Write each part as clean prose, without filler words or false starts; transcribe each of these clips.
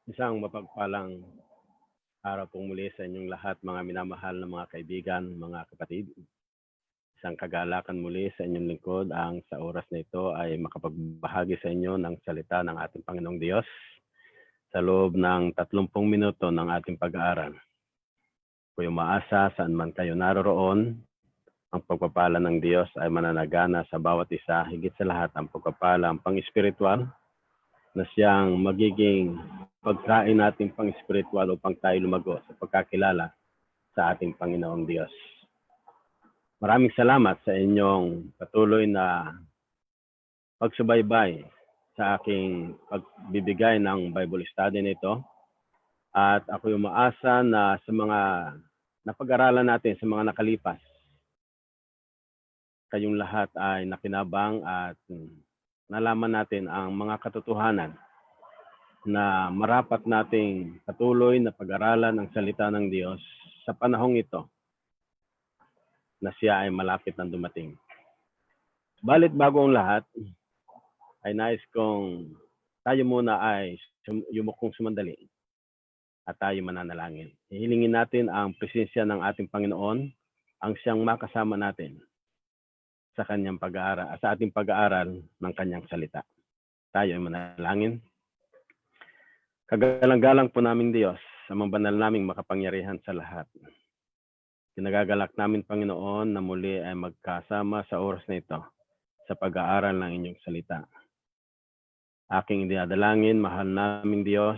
Isang mapagpalang araw pong muli sa inyong lahat, mga minamahal na mga kaibigan, mga kapatid. Isang kagalakan muli sa inyong lingkod ang sa oras na ito ay makapagbahagi sa inyo ng salita ng ating Panginoong Diyos sa loob ng 30 minuto ng ating pag-aaral. Kung umaasa saan man kayo naroroon, ang pagpapala ng Diyos ay mananagana sa bawat isa, higit sa lahat ang pagpapala ang pang-espiritual na siyang magiging pagkain natin pang-espiritual upang tayo lumago sa pagkakilala sa ating Panginoong Diyos. Maraming salamat sa inyong patuloy na pagsubaybay sa aking pagbibigay ng Bible study nito. At ako umaasa na sa mga napag-aralan natin sa mga nakalipas, kayong lahat ay nakinabang at nalaman natin ang mga katotohanan na marapat nating patuloy na pag-aralan ang salita ng Diyos sa panahong ito na siya ay malapit na dumating. Balit bago ang lahat, ay nais kong tayo muna ay yumukong sumandali at tayo mananalangin. Hihilingin natin ang presensya ng ating Panginoon, ang siyang makasama natin sa kanyang pag-aaral, sa ating pag-aaral ng kanyang salita. Tayo ay manalangin. Kagalang-galang po naming Diyos, sa mga banal naming makapangyarihan sa lahat. Kinagagalak namin, Panginoon, na muli ay magkasama sa oras na ito sa pag-aaral ng inyong salita. Aking dinadalangin, mahal naming Diyos,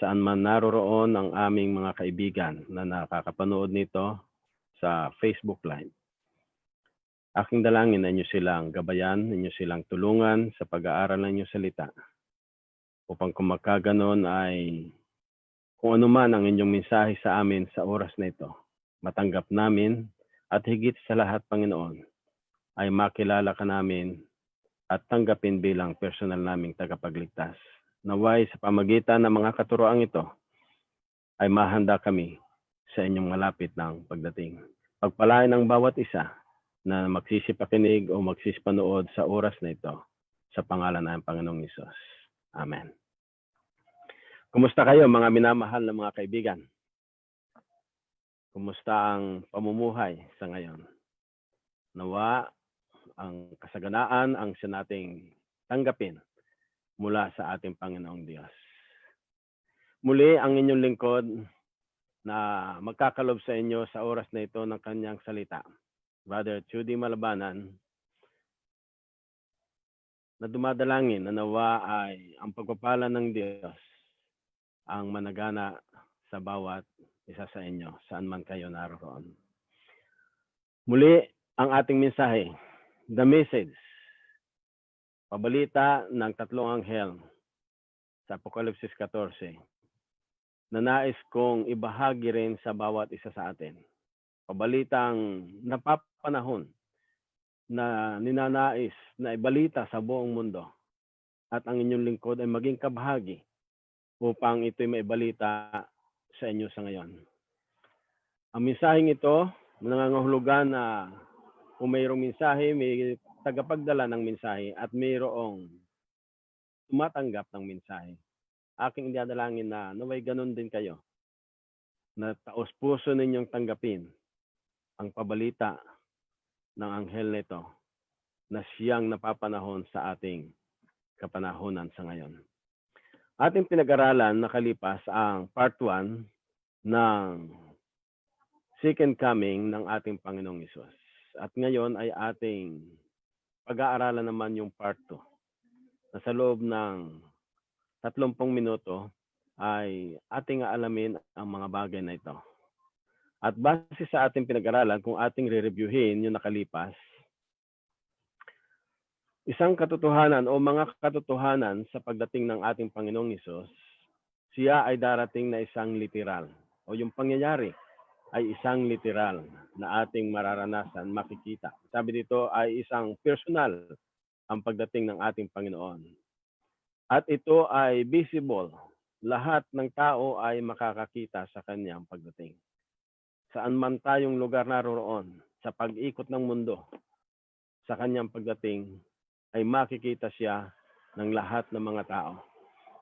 saan man naroroon ang aming mga kaibigan na nakakapanood nito sa Facebook Live. Aking dalangin na inyo silang gabayan, inyo silang tulungan sa pag-aaral ng inyong salita. Upang kung magkaganon ay kung ano man ang inyong mensahe sa amin sa oras na ito, matanggap namin at higit sa lahat, Panginoon, ay makilala ka namin at tanggapin bilang personal naming tagapagligtas. Naway sa pamagitan ng mga katuroang ito, ay mahanda kami sa inyong malapit ng pagdating. Pagpalain ang bawat isa na magsisipakinig o magsisipanood sa oras na ito sa pangalan ng Panginoong Hesus. Amen. Kumusta kayo, mga minamahal na mga kaibigan? Kumusta ang pamumuhay sa ngayon? Nawa ang kasaganaan ang siya nating tanggapin mula sa ating Panginoong Diyos. Muli ang inyong lingkod na magkakalob sa inyo sa oras na ito ng kanyang salita. Brother Judy Malabanan, na dumadalangin na nawa ay ang pagpapala ng Diyos ang managana sa bawat isa sa inyo, saan man kayo naroon. Muli, ang ating mensahe, the message, pabalita ng tatlong anghel sa Apokalipsis 14, na nais kong ibahagi rin sa bawat isa sa atin. Pabalitang napapanahon na ninanais na ibalita sa buong mundo at ang inyong lingkod ay maging kabahagi upang ito'y maibalita sa inyo sa ngayon. Ang mensaheng ito, nangangahulugan na kung mayroong mensahe, may tagapagdala ng mensahe at mayroong tumatanggap ng mensahe. Aking idadalangin na naway ganun din kayo, na taos-puso ninyong tanggapin ang pabalita ng anghel nito na siyang napapanahon sa ating kapanahunan sa ngayon. Ating pinag-aralan nakalipas ang part 1 ng second coming ng ating Panginoong Hesus. At ngayon ay ating pag-aaralan naman yung part 2 na sa loob ng 30 minuto ay ating aalamin ang mga bagay na ito. At base sa ating pinag-aralan, kung ating re-reviewin yung nakalipas, isang katotohanan o mga katotohanan sa pagdating ng ating Panginoong Hesus, siya ay darating na isang literal o yung pangyayari ay isang literal na ating mararanasan, makikita. Sabi dito ay isang personal ang pagdating ng ating Panginoon. At ito ay visible. Lahat ng tao ay makakakita sa kanyang pagdating. Saan man tayong lugar naroroon, sa pag-ikot ng mundo, sa kanyang pagdating, ay makikita siya ng lahat ng mga tao.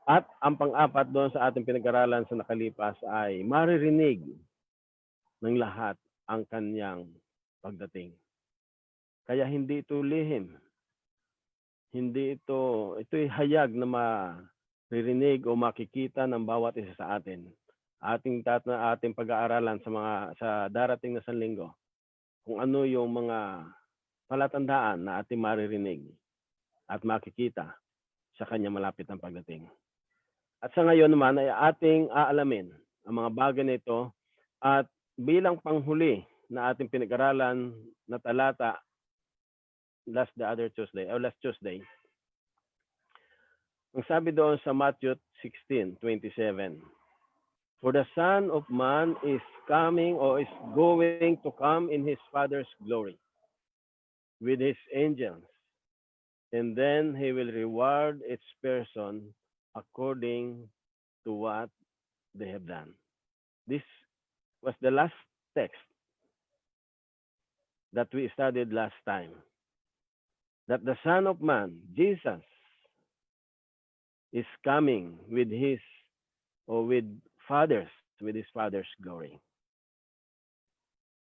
At ang pang-apat doon sa ating pinag-aralan sa nakalipas ay maririnig ng lahat ang kanyang pagdating. Kaya hindi ito lihim. Ito'y hayag na maririnig o makikita ng bawat isa sa atin. Ating pag-aaralan sa darating na sanlinggo kung ano yung mga palatandaan na ating maririnig at makikita sa kanya malapit ang pagdating. At sa ngayon naman ay ating aalamin ang mga bagay na ito at bilang panghuli na ating pinag-aralan na talata last Tuesday, ang sabi doon sa Matthew 16:27, "For the Son of Man is coming or is going to come in his Father's glory with his angels, and then he will reward each person according to what they have done." This was the last text that we studied last time. That the Son of Man, Jesus, is coming with his Father's glory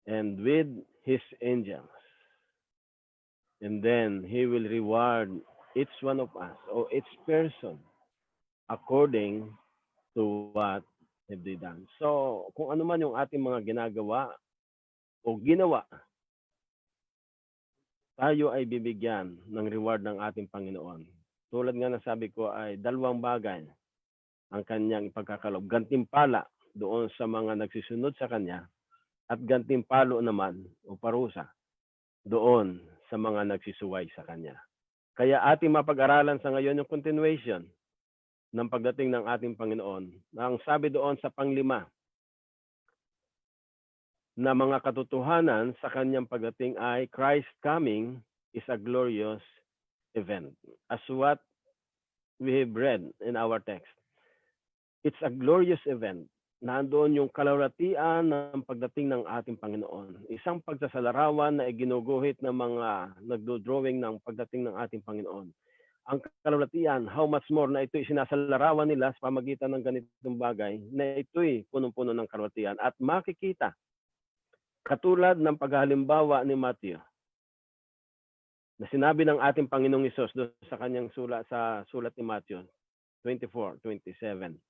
and with his angels. And then he will reward each one of us or each person according to what have they done. So, kung ano man yung ating mga ginagawa o ginawa, tayo ay bibigyan ng reward ng ating Panginoon. Tulad nga na sabi ko ay dalawang bagay ang kanyang ipagkakalob. Gantimpala doon sa mga nagsisunod sa kanya at gantimpalo naman o parusa doon sa mga nagsisuway sa kanya. Kaya ating mapag-aralan sa ngayon yung continuation ng pagdating ng ating Panginoon. Ang sabi doon sa panglima na mga katotohanan sa kanyang pagdating ay Christ coming is a glorious event. As what we have read in our text, it's a glorious event. Nandoon yung kalawratian ng pagdating ng ating Panginoon. Isang pagsasalarawan na iginuguhit ng mga nagdo-drawing ng pagdating ng ating Panginoon. Ang kalawratian, how much more na ito'y sinasalarawan nila sa pamagitan ng ganitong bagay, na ito'y punong-puno ng kalawratian. At makikita, katulad ng paghalimbawa ni Matthew, na sinabi ng ating Panginoong Hesus doon sa kanyang sulat ni Matthew 24:27.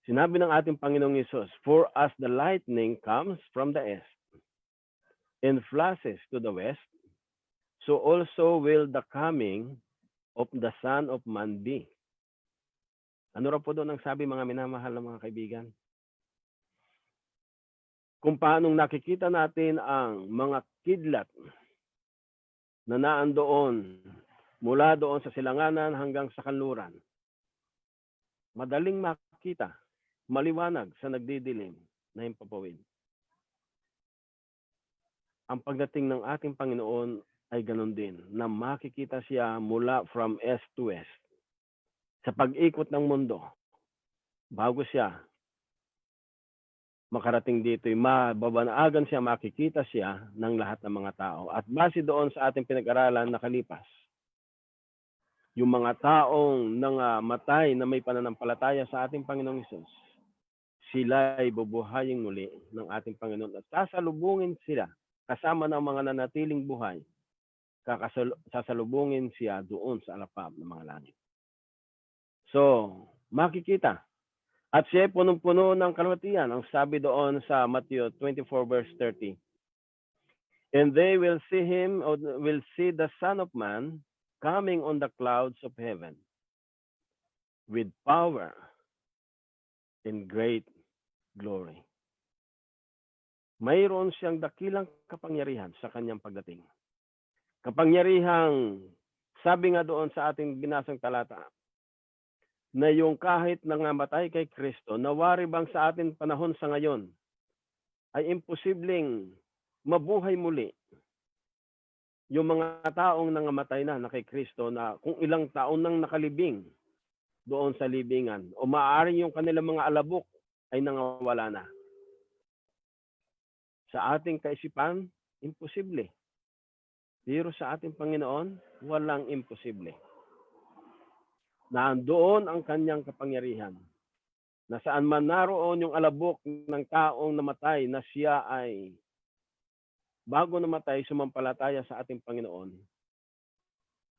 Sinabi ng ating Panginoong Hesus, "For as the lightning comes from the east and flashes to the west, so also will the coming of the Son of Man be." Ano raw po doon ang sabi, mga minamahal na mga kaibigan? Kung paanong nakikita natin ang mga kidlat na naandoon mula doon sa silanganan hanggang sa kanluran. Madaling makita, maliwanag sa nagdidilim na himpapawid. Ang pagdating ng ating Panginoon ay ganun din, na makikita siya mula from east to west. Sa pag-ikot ng mundo, bago siya makarating dito, mababanaagan siya, makikita siya ng lahat ng mga tao. At base doon sa ating pinag-aralan nakalipas, yung mga taong nangamatay na may pananampalataya sa ating Panginoong Hesus, sila ay bubuhayin muli ng ating Panginoon at sasalubungin sila kasama ng mga nanatiling buhay. Sasalubungin siya doon sa alapab ng mga langit. So, makikita. At siya ay punong-puno ng kalwatian. Ang sabi doon sa Matthew 24:30. "And they will see him, or will see the Son of Man coming on the clouds of heaven with power and great glory." Mayroon siyang dakilang kapangyarihan sa kanyang pagdating. Kapangyarihang, sabi nga doon sa ating binasang talata, na yung kahit nangamatay kay Kristo, nawari bang sa ating panahon sa ngayon, ay imposibleng mabuhay muli yung mga taong nangamatay na kay Kristo, na kung ilang taon nang nakalibing doon sa libingan, o maaaring yung kanilang mga alabok ay nangawala na. Sa ating kaisipan, imposible. Pero sa ating Panginoon, walang imposible. na andoon ang kanyang kapangyarihan. Na saan man naroon yung alabok ng taong namatay na siya ay bago namatay sumampalataya sa ating Panginoon,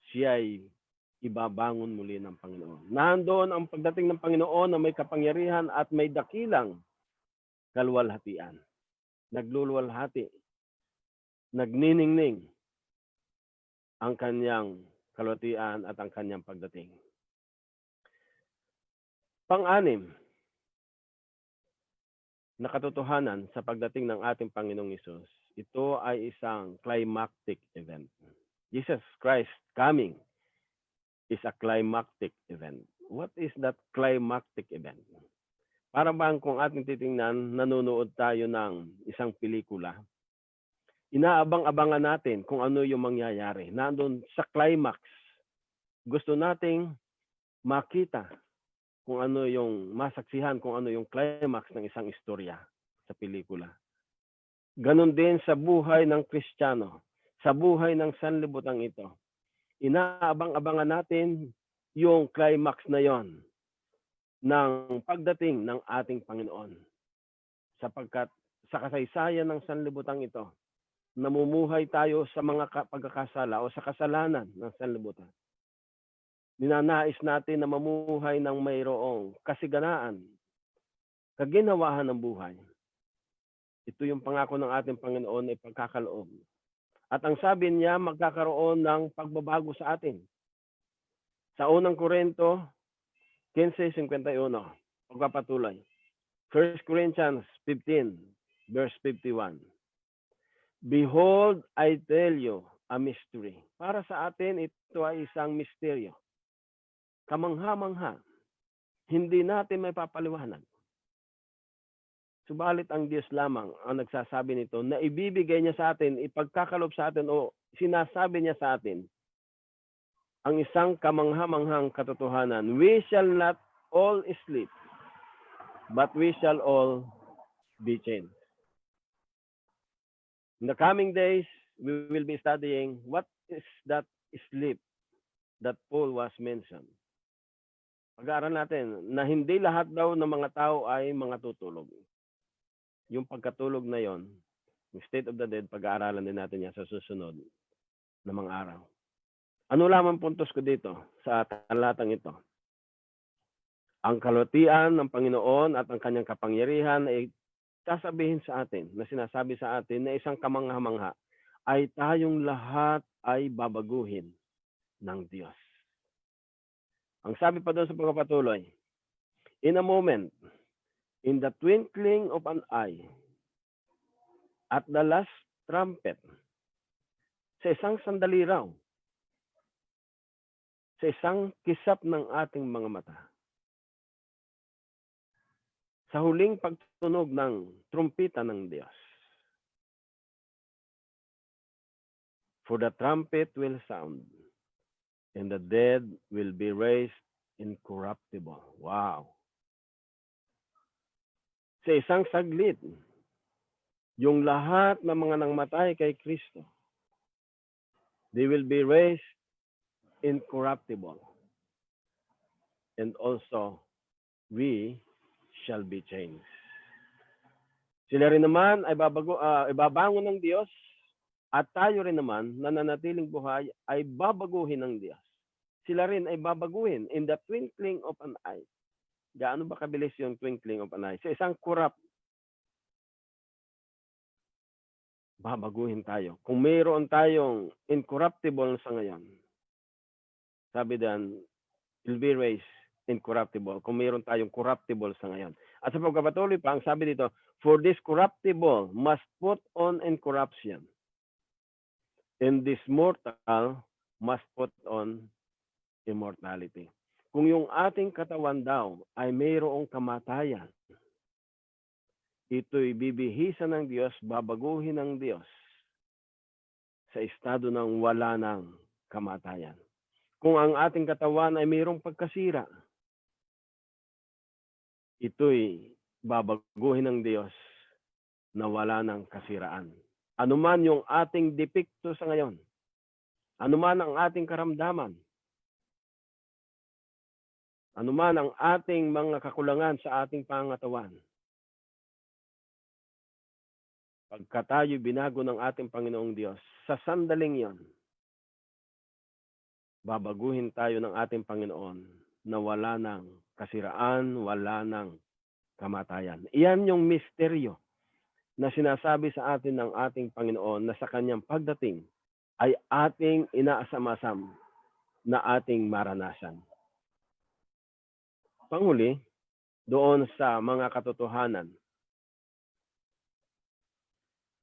siya ay ibabangon muli ng Panginoon. Nandoon ang pagdating ng Panginoon na may kapangyarihan at may dakilang kalwalhatian. Nagluluwalhati, nagniningning ang kanyang kalwalhatian at ang kanyang pagdating. Pang-anim, na katotohanan sa pagdating ng ating Panginoong Hesus, ito ay isang climactic event. Jesus Christ coming is a climactic event. What is that climactic event? Para bang kung ating titingnan, nanonood tayo ng isang pelikula, inaabang-abangan natin kung ano yung mangyayari. Nandun sa climax, gusto nating makita kung ano yung masaksihan, kung ano yung climax ng isang istorya sa pelikula. Ganon din sa buhay ng Kristiyano, sa buhay ng sanlibutan ito. Inaabang-abangan natin yung climax na yon ng pagdating ng ating Panginoon. Sapagkat sa kasaysayan ng sanlibutan ito, namumuhay tayo sa mga pagkakasala o sa kasalanan ng sanlibutan. Ninanais natin na mamuhay ng mayroong kasiganaan, kaginawahan ng buhay. Ito yung pangako ng ating Panginoon ay pagkakaloob. At ang sabi niya, magkakaroon ng pagbabago sa atin. Sa unang Korinto 15:51, pagpapatuloy. 1 Corinthians 15, verse 51. Behold, I tell you a mystery. Para sa atin, ito ay isang misteryo. Kamangha-mangha, hindi natin may papaliwanag. Subalit ang Diyos lamang ang nagsasabi nito na ibibigay niya sa atin, ipagkakalob sa atin o sinasabi niya sa atin ang isang kamangha-manghang katotohanan. We shall not all sleep, but we shall all be changed. In the coming days, we will be studying what is that sleep that Paul was mentioned. Pag-aaral natin na hindi lahat daw ng mga tao ay mga tutulog. Yung pagkatulog na yon, yung state of the dead, pag-aaralan din natin yan sa susunod na mga araw. Ano lamang puntos ko dito sa talatang ito? Ang kalwalhatian ng Panginoon at ang kanyang kapangyarihan ay sasabihin sa atin, na sinasabi sa atin na isang kamangha-mangha ay tayong lahat ay babaguhin ng Diyos. Ang sabi pa doon sa pagpapatuloy, in a moment, in the twinkling of an eye, at the last trumpet, sa isang sandali raw, sa isang kisap ng ating mga mata, sa huling pagtunog ng trumpeta ng Diyos, for the trumpet will sound, and the dead will be raised incorruptible. Wow! Sa isang saglit, yung lahat ng mga nangmatay kay Kristo, they will be raised incorruptible. And also, we shall be changed. Sila rin naman ay ibabangon ng Diyos at tayo rin naman na nanatiling buhay ay babaguhin ng Diyos. Sila rin ay babaguhin in the twinkling of an eye. Gaano ba kabilis yung twinkling of an eye? Sa isang kurap, babaguhin tayo. Kung mayroon tayong incorruptible sa ngayon, sabi diyan, will be raised incorruptible. Kung mayroon tayong corruptible sa ngayon. At sa pagpapatuloy pa, ang sabi dito, for this corruptible must put on incorruption, and this mortal must put on immortality. Kung yung ating katawan daw ay mayroong kamatayan, ito'y bibihisan ng Diyos, babaguhin ng Diyos sa estado ng wala ng kamatayan. Kung ang ating katawan ay mayroong pagkasira, ito'y babaguhin ng Diyos na wala ng kasiraan. Ano man yung ating depekto sa ngayon, ano man ang ating karamdaman, Anuman ang ating mga kakulangan sa ating pangatawan, pagka tayo binago ng ating Panginoong Diyos, sa sandaling yon, babaguhin tayo ng ating Panginoon na wala ng kasiraan, wala ng kamatayan. Iyan yung misteryo na sinasabi sa atin ng ating Panginoon na sa kanyang pagdating ay ating inaasam-asam na ating maranasan. Panghuli, doon sa mga katotohanan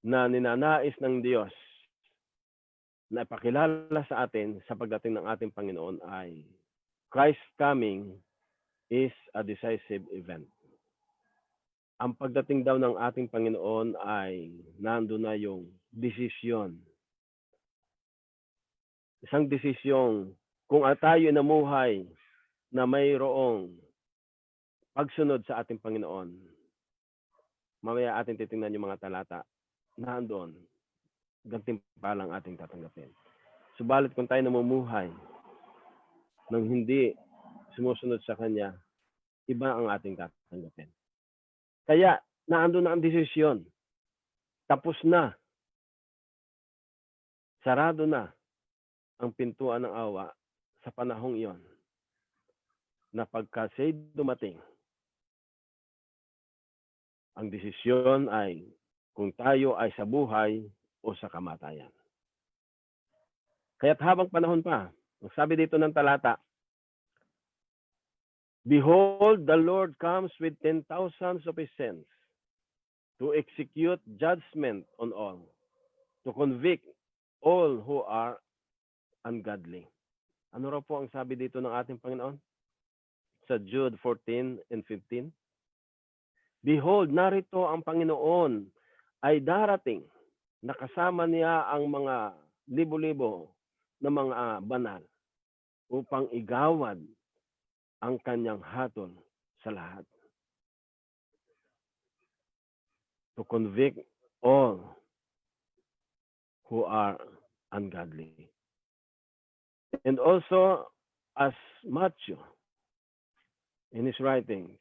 na ninanais ng Diyos na ipakilala sa atin sa pagdating ng ating Panginoon ay Christ's coming is a decisive event. Ang pagdating daw ng ating Panginoon ay nandun na yung desisyon. Isang desisyong kung tayo namuhay na mayroong pagsunod sa ating Panginoon. Mamaya ating titingnan yung mga talata. Nandoon, gantimpalang ating tatanggapin. Subalit kung tayo namumuhay nang hindi sumusunod sa Kanya, iba ang ating tatanggapin. Kaya, naandun na ang desisyon. Tapos na. Sarado na ang pintuan ng awa sa panahong iyon na pagka siya'y dumating, ang desisyon ay kung tayo ay sa buhay o sa kamatayan. Kaya't habang panahon pa, sabi dito ng talata, Behold, the Lord comes with 10,000 of his saints to execute judgment on all, to convict all who are ungodly. Ano raw po ang sabi dito ng ating Panginoon? Sa Jude 14 and 15. Behold, narito ang Panginoon ay darating, nakasama niya ang mga libo-libo na mga banal upang igawad ang kanyang hatol sa lahat. To convict all who are ungodly. And also, as Matthew, in his writings,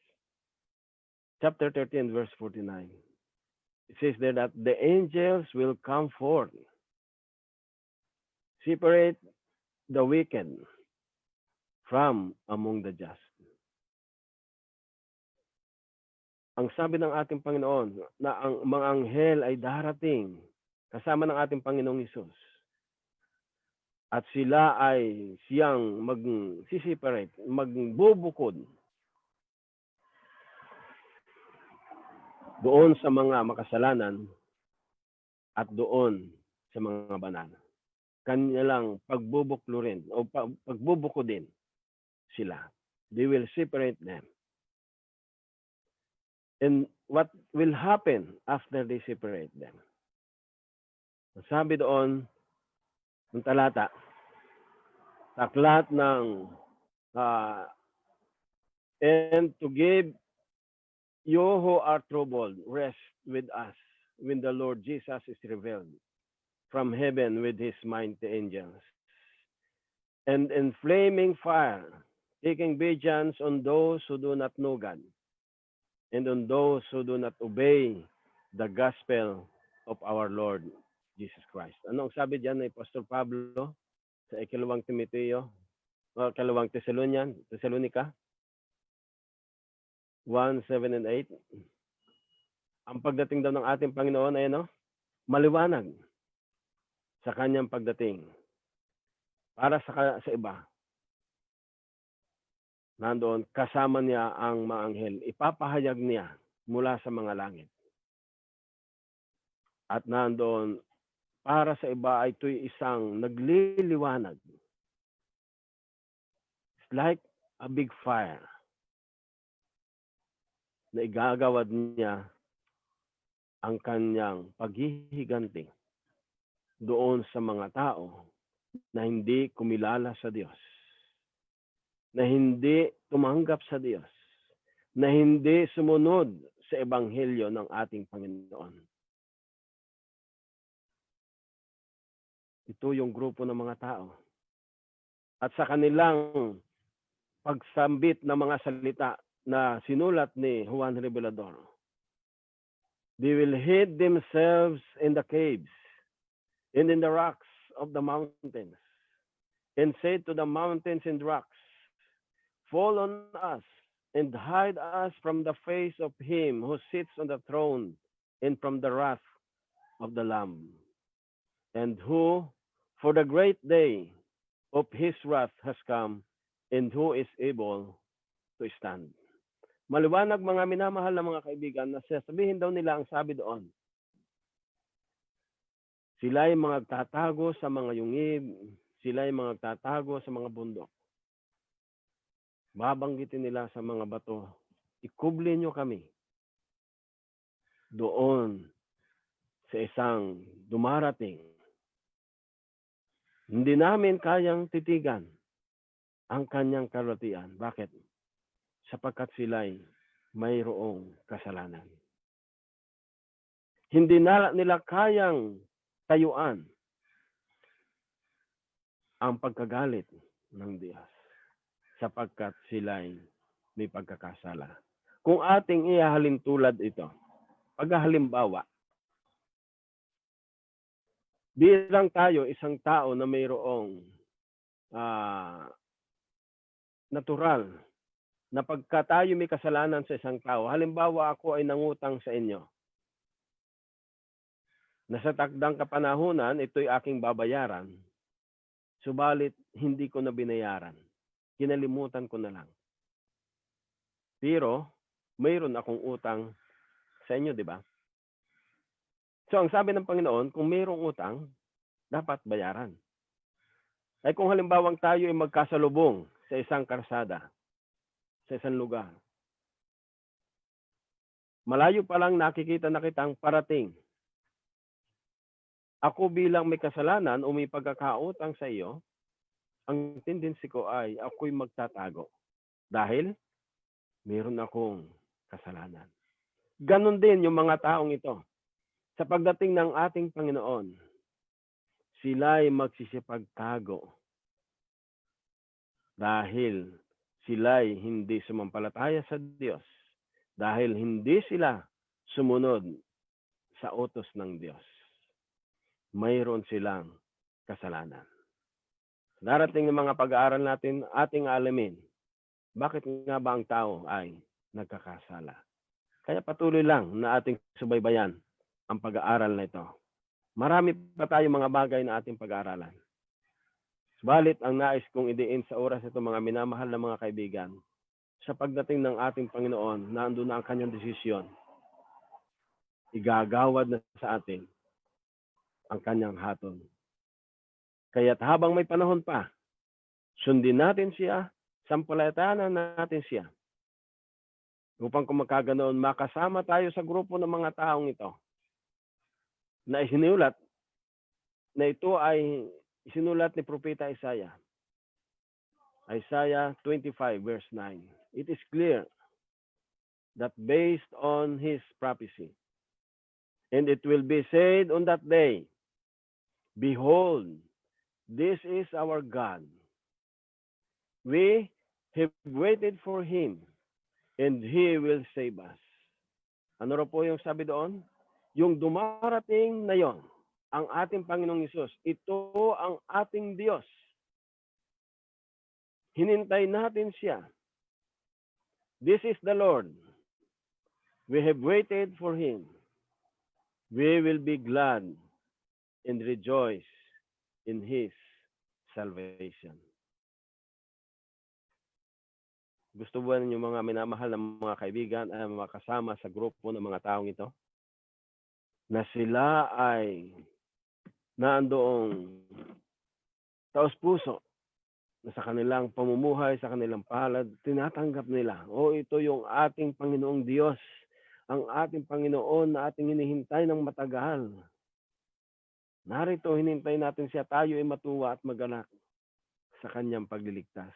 chapter 13, verse 49, it says there that the angels will come forth, separate the wicked from among the just. Ang sabi ng ating Panginoon na ang mga anghel ay darating kasama ng ating Panginoong Hesus. At sila ay siyang mag-separate, magbubukod doon sa mga makasalanan at doon sa mga banal. Kanya lang pagbubuklo rin o pagbubuko din sila. They will separate them. And what will happen after they separate them? Sabi doon ng talata, taklat ng and to give you who are troubled rest with us when the Lord Jesus is revealed from heaven with his mighty angels. And in flaming fire, taking vengeance on those who do not know God, and on those who do not obey the gospel of our Lord Jesus Christ. Ano ang sabi diyan ni Pastor Pablo sa ikalawang Timoteo, o ikalawang Thessalonica 1:7 and 8? Ang pagdating daw ng ating Panginoon ay maliwanag sa kanyang pagdating. Para sa iba, nandoon, kasama niya ang mga anghel. Ipapahayag niya mula sa mga langit. At nandoon, para sa iba ay ito'y isang nagliliwanag. It's like a big fire na igagawad niya ang kanyang paghihiganti doon sa mga tao na hindi kumilala sa Diyos, na hindi tumanggap sa Diyos, na hindi sumunod sa ebanghelyo ng ating Panginoon. Ito yung grupo ng mga tao. At sa kanilang pagsambit ng mga salita na sinulat ni Juan Revelador. They will hid themselves in the caves and in the rocks of the mountains, and say to the mountains and rocks, fall on us and hide us from the face of him who sits on the throne and from the wrath of the Lamb, and who, for the great day of his wrath has come, and who is able to stand. Maliwanag, mga minamahal na mga kaibigan, na sasabihin daw nila ang sabi doon. Sila ay magtatago sa mga yungib, sila ay magtatago sa mga bundok. Babanggitin nila sa mga bato, ikubli nyo kami doon sa isang dumarating. Hindi namin kayang titigan ang kanyang karatian. Bakit? Sapagkat sila'y mayroong kasalanan. Hindi na nila kayang tayuan ang pagkagalit ng Diyos sapagkat sila'y may pagkakasala. Kung ating ihahalin tulad ito, paghalimbawa, bilang tayo isang tao na mayroong natural na pagka tayo may kasalanan sa isang tao, halimbawa ako ay nangutang sa inyo, na sa takdang kapanahunan, ito'y aking babayaran, subalit hindi ko na binayaran. Kinalimutan ko na lang. Pero, mayroon akong utang sa inyo, di ba? So, ang sabi ng Panginoon, kung mayroong utang, dapat bayaran. Ay kung halimbawang tayo ay magkasalubong sa isang karsada, sa isang lugar, malayo pa lang nakikita na kitang parating. Ako bilang may kasalanan o may pagkakautang sa iyo, ang tendency ko ay ako'y magtatago. Dahil meron akong kasalanan. Ganon din yung mga taong ito. Sa pagdating ng ating Panginoon, sila'y magsisipagtago. Dahil sila'y hindi sumampalataya sa Diyos. Dahil hindi sila sumunod sa utos ng Diyos. Mayroon silang kasalanan. Darating ng mga pag-aaral natin, ating alamin, bakit nga ba ang tao ay nagkakasala? Kaya patuloy lang na ating subaybayan ang pag-aaral na ito. Marami pa tayong mga bagay na ating pag-aaralan. Subalit ang nais kong idiin sa oras ito, mga minamahal na mga kaibigan, sa pagdating ng ating Panginoon, na andun na ang kanyang desisyon, igagawad na sa atin ang kanyang hatol. Kaya't habang may panahon pa, sundin natin siya, sampalatayanan natin siya. Upang kung magkaganoon, makasama tayo sa grupo ng mga taong ito na isinulat, na ito ay isinulat ni Propeta Isaiah. Isaiah 25 verse 9. It is clear that based on his prophecy, and it will be said on that day, behold, this is our God. We have waited for him, and he will save us. Ano raw po yung sabi doon? Yung dumarating na yon, ang ating Panginoong Hesus, ito ang ating Diyos. Hinintay natin siya. This is the Lord. We have waited for him. We will be glad and rejoice in his salvation. Gusto ba ninyo, mga minamahal na mga kaibigan, ay makasama sa grupo ng mga taong ito? Na sila ay naandoong taos-puso na sa kanilang pamumuhay, sa kanilang palad, tinatanggap nila, ito yung ating Panginoong Diyos, ang ating Panginoon na ating hinihintay ng matagal. Narito, hinintay natin siya, tayo ay matuwa at magalak sa kanyang pagliligtas.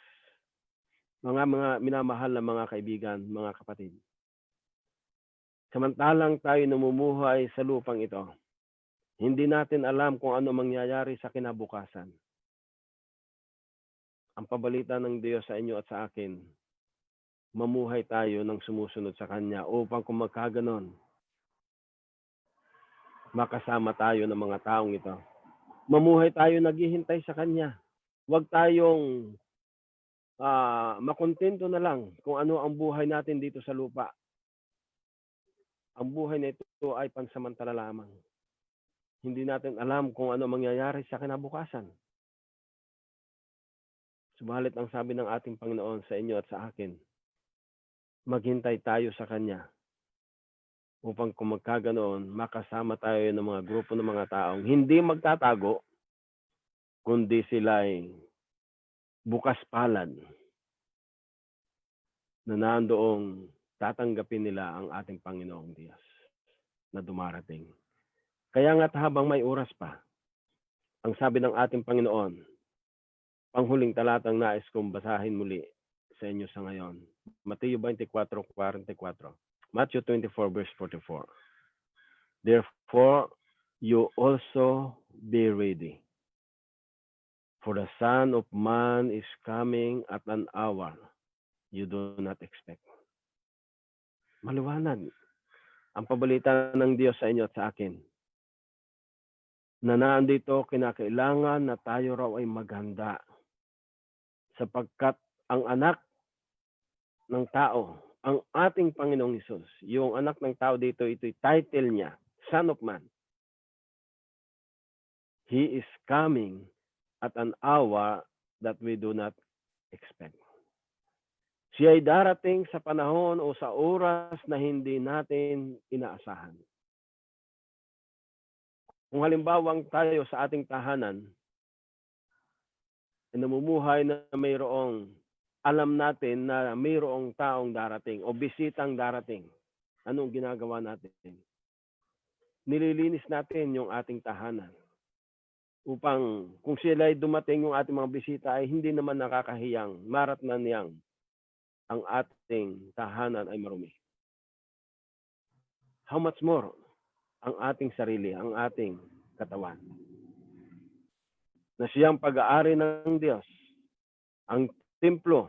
Mga minamahal na mga kaibigan, mga kapatid. Samantalang tayo namumuhay sa lupang ito, hindi natin alam kung ano mangyayari sa kinabukasan. Ang pabalita ng Diyos sa inyo at sa akin, mamuhay tayo ng sumusunod sa Kanya upang kung magkaganon, makasama tayo ng mga taong ito. Mamuhay tayo naghihintay sa Kanya. Huwag tayong makontento na lang kung ano ang buhay natin dito sa lupa. Ang buhay na ito ay pansamantala lamang. Hindi natin alam kung ano mangyayari sa kinabukasan. Subalit ang sabi ng ating Panginoon sa inyo at sa akin, maghintay tayo sa Kanya upang kung magkaganoon, makasama tayo ng mga grupo ng mga taong hindi magtatago, kundi sila'y bukas palad na nandoong tatanggapin nila ang ating Panginoong Diyos na dumarating. Kaya nga't habang may oras pa, ang sabi ng ating Panginoon, panghuling talatang nais kong basahin muli sa inyo sa ngayon. Mateo 24:44. Matthew 24 verse 44. Therefore, you also be ready. For the Son of Man is coming at an hour you do not expect. Maliwanag ang pabalita ng Diyos sa inyo at sa akin. Na nandito, kinakailangan na tayo raw ay maghanda. Sapagkat ang anak ng tao, ang ating Panginoong Hesus, yung anak ng tao dito, ito'y title niya, Son of Man. He is coming at an hour that we do not expect. Siya ay darating sa panahon o sa oras na hindi natin inaasahan. Kung halimbawang tayo sa ating tahanan, namumuhay na mayroong, alam natin na mayroong taong darating o bisitang darating, anong ginagawa natin? Nililinis natin yung ating tahanan upang kung sila ay dumating yung ating mga bisita ay hindi naman nakakahiyang, marat na niyang ang ating tahanan ay marumi. How much more ang ating sarili, ang ating katawan? Na siyang pag-aari ng Diyos, ang templo,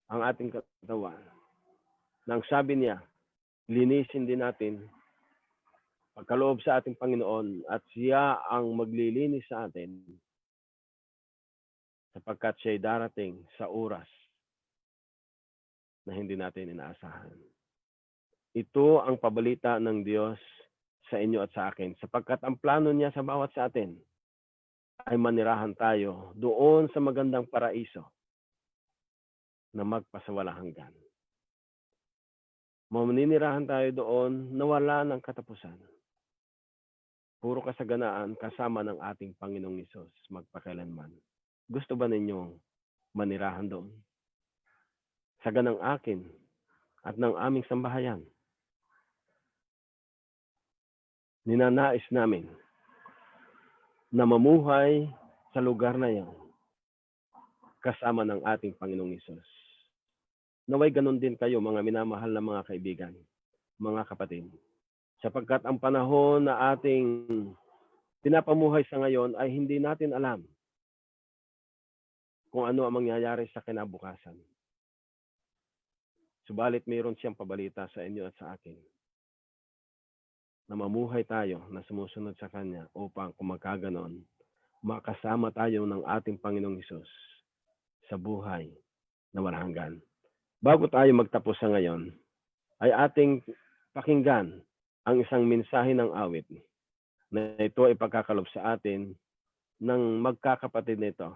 ang ating katawan. Nang sabi niya, linisin din natin pagkaloob sa ating Panginoon at siya ang maglilinis sa atin sapagkat siya ay darating sa oras na hindi natin inaasahan. Ito ang pabalita ng Diyos sa inyo at sa akin sapagkat ang plano niya sa bawat sa atin ay manirahan tayo doon sa magandang paraiso na magpasawala hanggan. Maninirahan tayo doon na wala ng katapusan. Puro kasaganaan kasama ng ating Panginoong Hesus magpakailanman. Gusto ba ninyong manirahan doon? Saga ng akin at ng aming sambahayan. Ninanais namin na mamuhay sa lugar na yan kasama ng ating Panginoong Hesus. Naway ganun din kayo mga minamahal na mga kaibigan, mga kapatid. Sapagkat ang panahon na ating pinapamuhay sa ngayon ay hindi natin alam kung ano ang mangyayari sa kinabukasan. Subalit mayroon siyang pabalita sa inyo at sa akin na mamuhay tayo na sumusunod sa Kanya upang kung magkaganon, makasama tayo ng ating Panginoong Hesus sa buhay na walang hanggan. Bago tayo magtapos sa ngayon, ay ating pakinggan ang isang mensahe ng awit na ito ay pagkakalob sa atin ng magkakapatid nito,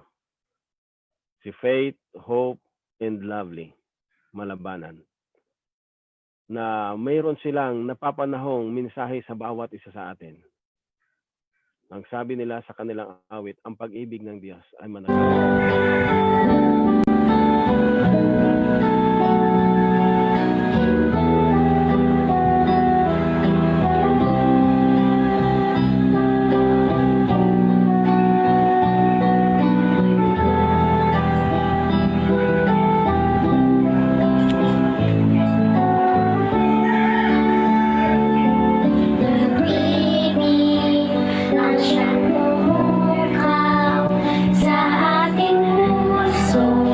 si Faith, Hope, and Lovely Malabanan, na mayroon silang napapanahong mensahe sa bawat isa sa atin. Ang sabi nila sa kanilang awit, ang pag-ibig ng Diyos ay manatili. Sa ating puso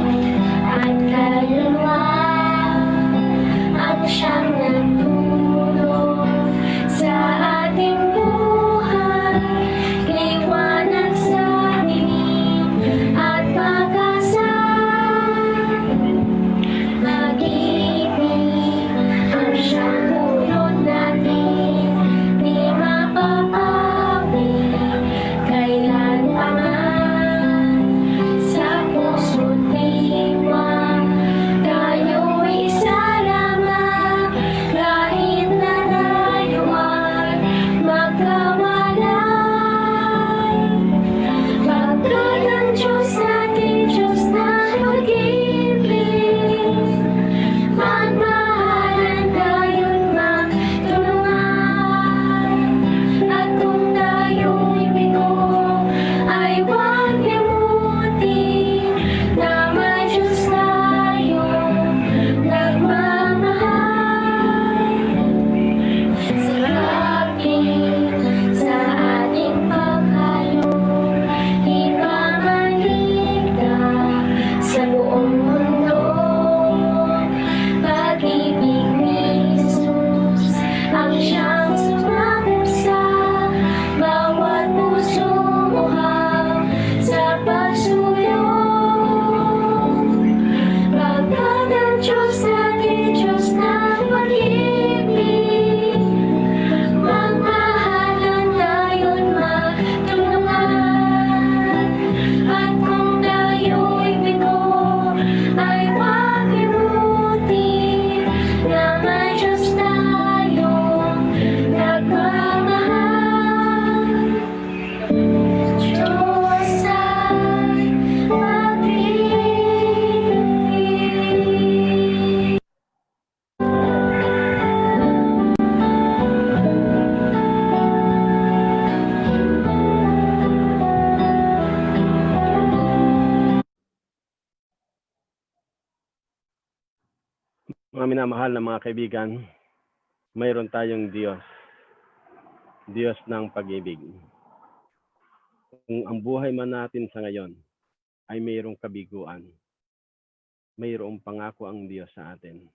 Mga minamahal na mga kaibigan, mayroon tayong Diyos. Diyos ng pag-ibig. Kung ang buhay man natin sa ngayon ay mayroong kabiguan, mayroong pangako ang Diyos sa atin.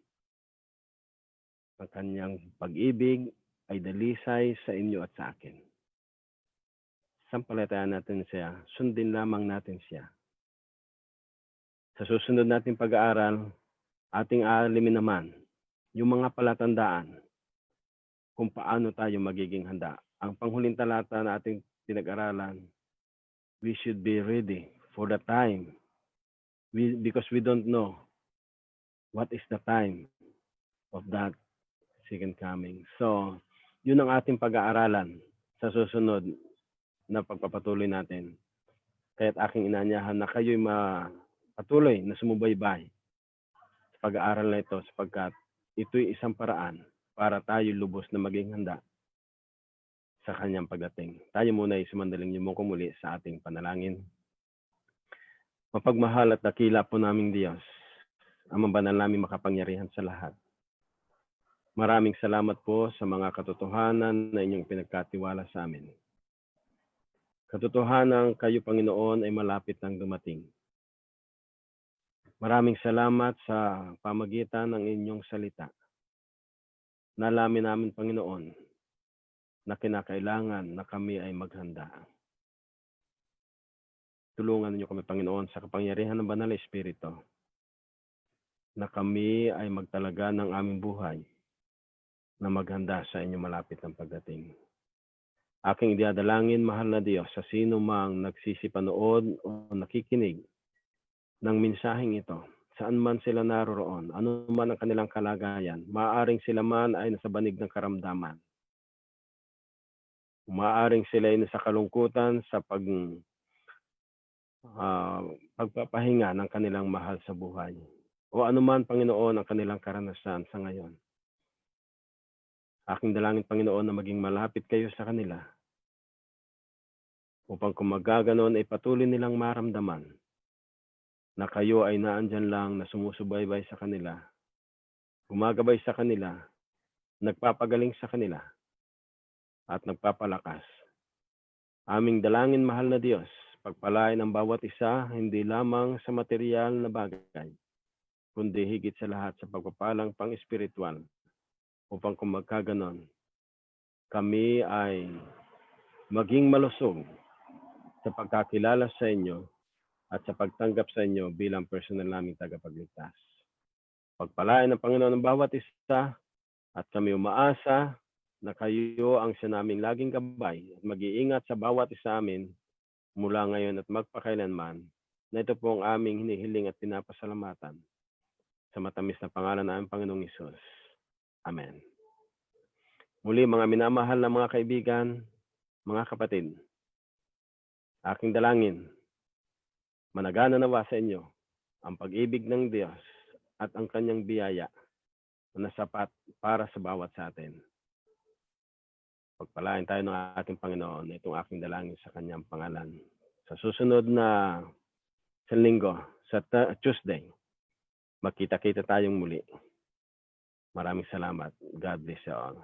Ang kanyang pag-ibig ay dalisay sa inyo at sa akin. Sampalatayan natin siya, sundin lamang natin siya. Sa susunod nating pag-aaral, ating aalimin naman yung mga palatandaan kung paano tayo magiging handa. Ang panghuling talata na ating pinag-aralan, we should be ready for the time because we don't know what is the time of that second coming. So, yun ang ating pag-aaralan sa susunod na pagpapatuloy natin. Kaya't aking inanyahan na kayo'y patuloy na sumubaybay sa pag-aaral na ito sapagkat ito'y isang paraan para tayo lubos na maging handa sa kanyang pagdating. Tayo muna ay sumandaling yumukong muli sa ating panalangin. Mapagmahal at dakila po naming Diyos, ang mabanal naming makapangyarihan sa lahat. Maraming salamat po sa mga katotohanan na inyong pinagkatiwala sa amin. Katotohanan kayo, Panginoon, ay malapit nang dumating. Maraming salamat sa pamagitan ng inyong salita. Nalamin namin, Panginoon, na kinakailangan na kami ay maghanda. Tulungan niyo kami, Panginoon, sa kapangyarihan ng Banal na Espiritu, na kami ay magtalaga ng aming buhay na maghanda sa inyong malapit ng pagdating. Aking idadalangin, mahal na Diyos, sa sino mang nagsisipanood o nakikinig ng mensaheng ito, saan man sila naroroon, ano man ang kanilang kalagayan, maaaring sila man ay nasa banig ng karamdaman. Maaaring sila ay nasa kalungkutan sa pagpapahinga ng kanilang mahal sa buhay. O anuman, Panginoon, ang kanilang karanasan sa ngayon. Aking dalangin, Panginoon, na maging malapit kayo sa kanila upang kung magaganon ay patuloy nilang maramdaman na kayo ay naandyan lang na sumusubaybay sa kanila, gumagabay sa kanila, nagpapagaling sa kanila, at nagpapalakas. Aming dalangin, mahal na Diyos, pagpalain ang bawat isa, hindi lamang sa material na bagay, kundi higit sa lahat sa pagpapalang pang-espiritual, upang kung magkaganon, kami ay maging malusog sa pagkakilala sa inyo at sa pagtanggap sa inyo bilang personal naming tagapagligtas. Pagpalain ng Panginoon ng bawat isa at kami umaasa na kayo ang siya naming laging gabay at mag-iingat sa bawat isa amin mula ngayon at magpakailanman, na ito po ang aming hinihiling at pinapasalamatan sa matamis na pangalan ng aming Panginoong Hesus. Amen. Muli, mga minamahal na mga kaibigan, mga kapatid, aking dalangin, managana nawa sa inyo ang pag-ibig ng Diyos at ang kanyang biyaya na sapat para sa bawat sa atin. Pagpalain tayo ng ating Panginoon na itong aking dalangin sa kanyang pangalan. Sa susunod na sa linggo, sa Tuesday, makita-kita tayong muli. Maraming salamat. God bless you all.